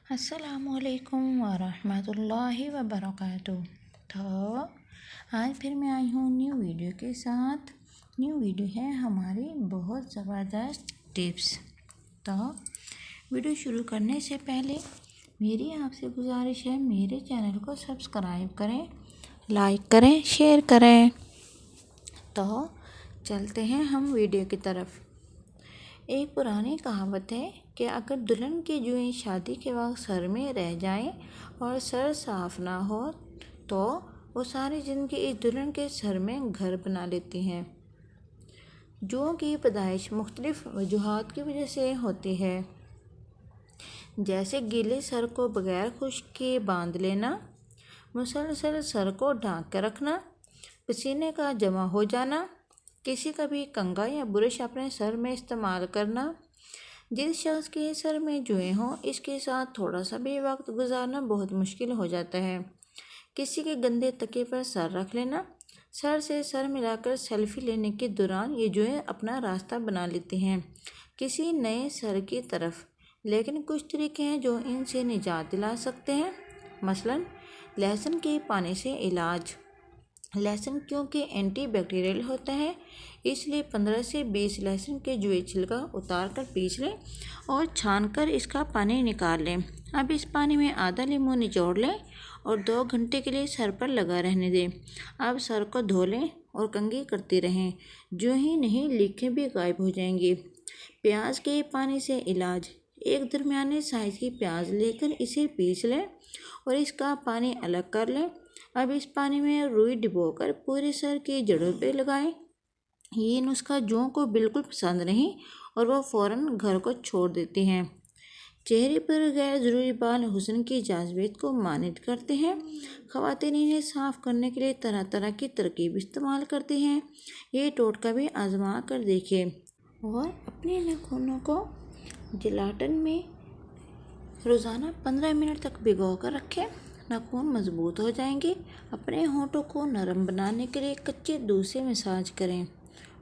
अस्सलामुअलैकुम वरहमतुल्लाहि वबरकातुह। तो आज फिर मैं आई हूँ न्यू वीडियो के साथ। न्यू वीडियो है हमारी बहुत ज़बरदस्त टिप्स। तो वीडियो शुरू करने से पहले मेरी आपसे गुजारिश है, मेरे चैनल को सब्सक्राइब करें, लाइक करें, शेयर करें। तो चलते हैं हम वीडियो की तरफ। एक पुरानी कहावत है कि अगर दुल्हन की जुएं शादी के वक्त सर में रह जाएं और सर साफ ना हो तो वो सारी ज़िंदगी इस दुल्हन के सर में घर बना लेती हैं। जुओं की पैदाइश मुख्तलिफ वजूहात की वजह से होती है, जैसे गीले सर को बगैर खुश्क किए बांध लेना, मुसलसल सर को ढांक कर रखना, पसीने का जमा हो जाना, किसी का भी कंघा या बुरश अपने सर में इस्तेमाल करना। जिस शख्स के सर में जुएं हों, इसके साथ थोड़ा सा भी वक्त गुजारना बहुत मुश्किल हो जाता है। किसी के गंदे तकिए पर सर रख लेना, सर से सर मिलाकर सेल्फी लेने के दौरान ये जुएं अपना रास्ता बना लेती हैं किसी नए सर की तरफ। लेकिन कुछ तरीके हैं जो इनसे निजात दिला सकते हैं। मसलन लहसुन के पानी से इलाज। लहसुन क्योंकि एंटीबैक्टीरियल होता है, इसलिए 15 से 20 लहसुन के जुए छिलका उतार कर पीस लें और छानकर इसका पानी निकाल लें। अब इस पानी में आधा नींबू निचोड़ लें और 2 घंटे के लिए सर पर लगा रहने दें। अब सर को धो लें और कंघी करते रहें, जो ही नहीं लीखें भी गायब हो जाएंगी। प्याज के पानी से इलाज। एक दरमियाने साइज़ की प्याज लेकर इसे पीस लें और इसका पानी अलग कर लें। अब इस पानी में रुई डुबोकर पूरे सर की जड़ों पे लगाएं। ये नुस्खा जुओं को बिल्कुल पसंद नहीं और वो फ़ौरन घर को छोड़ देते हैं। चेहरे पर गैर ज़रूरी बाल हुस्न की जाज़िबत को मानित करते हैं। ख़वातीन इन्हें साफ़ करने के लिए तरह तरह की तरकीब इस्तेमाल करती हैं। ये टोटका भी आजमा कर देखिए और अपने नाखूनों को जिलाटन में रोज़ाना 15 मिनट तक भिगो कर रखें। नाखून मजबूत हो जाएंगे। अपने होंठों को नरम बनाने के लिए कच्चे दूध से मसाज करें।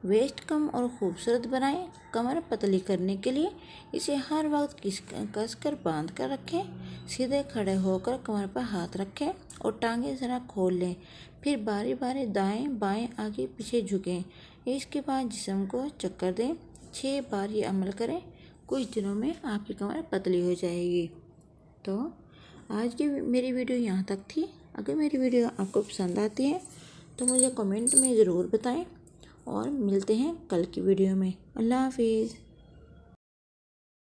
वेस्ट कम और खूबसूरत बनाएं। कमर पतली करने के लिए इसे हर वक्त कस कर बांध कर रखें। सीधे खड़े होकर कमर पर हाथ रखें और टांगें ज़रा खोल लें। फिर बारी बारी दाएं बाएं आगे पीछे झुकें। इसके बाद जिस्म को चक्कर दें। 6 बार ये अमल करें। कुछ दिनों में आपकी कमर पतली हो जाएगी। तो आज की मेरी वीडियो यहाँ तक थी। अगर मेरी वीडियो आपको पसंद आती है तो मुझे कमेंट में ज़रूर बताएं और मिलते हैं कल की वीडियो में। अल्लाह हाफिज़।